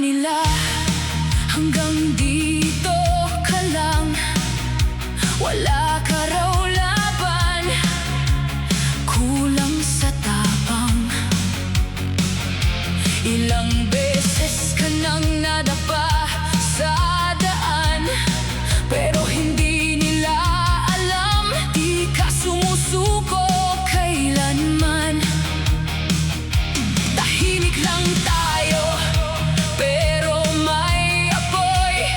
nila hanggang dito ka lang. Wala ka raw laban, kulang sa tapang. Ilang beses ka nang nadapa sa daan, pero hindi nila alam, di ka sumusuko kailanman. Tahimik lang tayo, pero may apoy.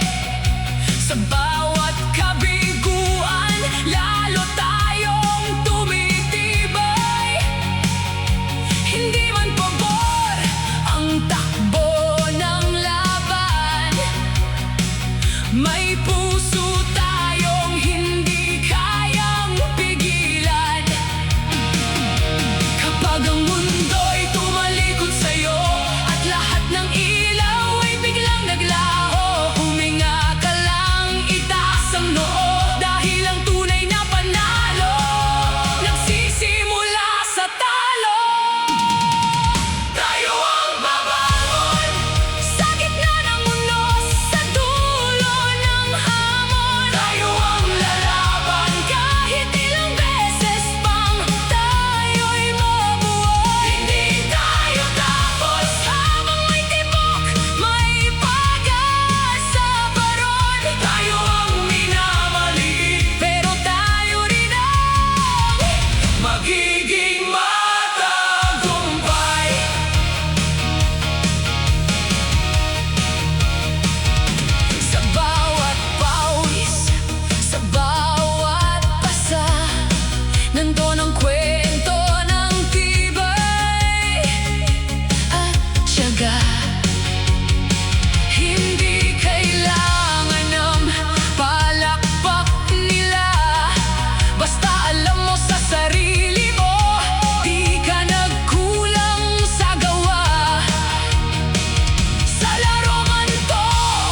Sa bawat kabiguan, lalo tayong tumitibay. Hindi man pabor ang takbo ng laban, may puso tayong hindi kayang pigilan. Kapag ang mundo'y tumalikod sa'yo at lahat ng ilaw ay biglang naglaho, huminga ka lang, itaas ang noo, dahil ang tunay na panalo nagsisimula sa talo. Tayo ang babangon sa gitna ng unos, sa dulo ng hamon. Tayo ang lalaban kahit ilang beses pang tayo'y mabuhay. Hindi tayo tapos habang may tibok, may pag-asa pa ron. Tayo ang minamaliit, pero tayo rin ang magiging matagumpay. Sa bawat pawis, sa bawat pasa, nandun ang kwento ng tibay at tiyaga. Hindi kailangan ng palakpak nila, basta alam mo sa sarili mo, di ka nagkulang sa gawa. Sa laro man to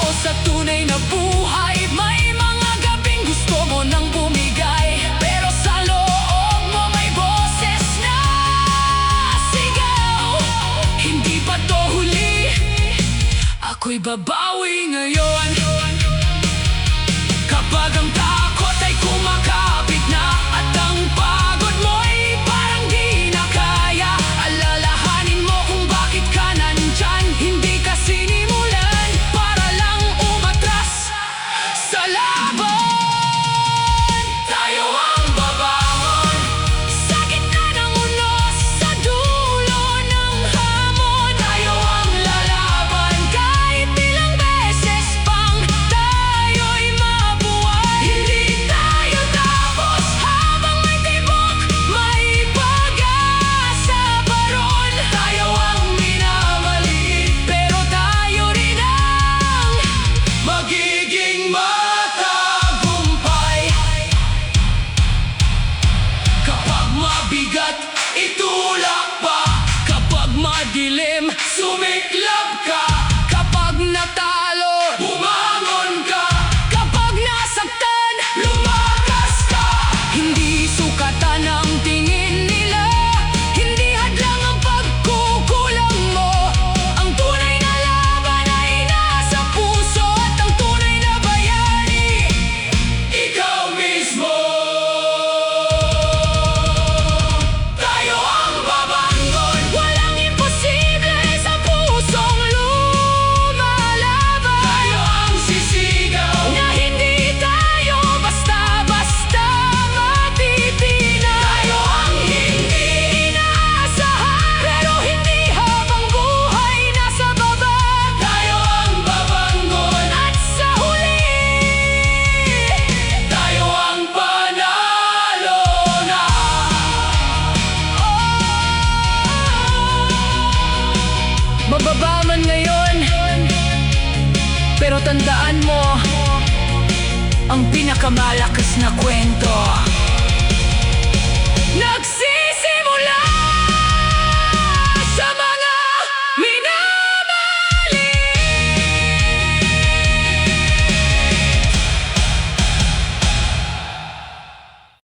o sa tunay na buhay, may mga gabing gusto mo nang bumigay, pero sa loob mo may boses na sigaw. Hindi pa to huli, ako'y babawi ngayon. Kapag ang takot ay kumakapit na at ang pagod mo'y parang di na kaya, alalahanin mo kung bakit ka nandyan. Hindi ka sinimulan para lang umatras sa laban. Tayo ang babangon sa gitna ng unos, sa dulo ng hamon. Tayo ang lalaban kahit ilang beses pang tayo'y mabuhay. Hindi tayo tapos habang may tibok, may pag-asa pa ron. Tayo ang minamaliit, pero tayo rin ang magiging matagumpay. Kapag mabigat, itulak pa. Kapag madilim, sumiklab ka. Kapag natalo, bumangon ka. Kapag nasaktan, lumakas ka. Hindi sukatan ang tingin nila, hindi hadlang ang pagkukulang mo. Ang tunay na laban ay nasa puso, at ang tunay na bayani, ikaw mismo. Tayo ang babangon, walang imposible sa pusong lumalaban. Tayo ang sisigaw na hindi tayo basta-basta matitinag. Tayo ang hindi inaasahan, pero hindi habang buhay nasa baba. Tayo ang babangon, at sa huli, tayo ang panalo na. Mababa man ngayon, pero tandaan mo, ang pinakamalakas na kwento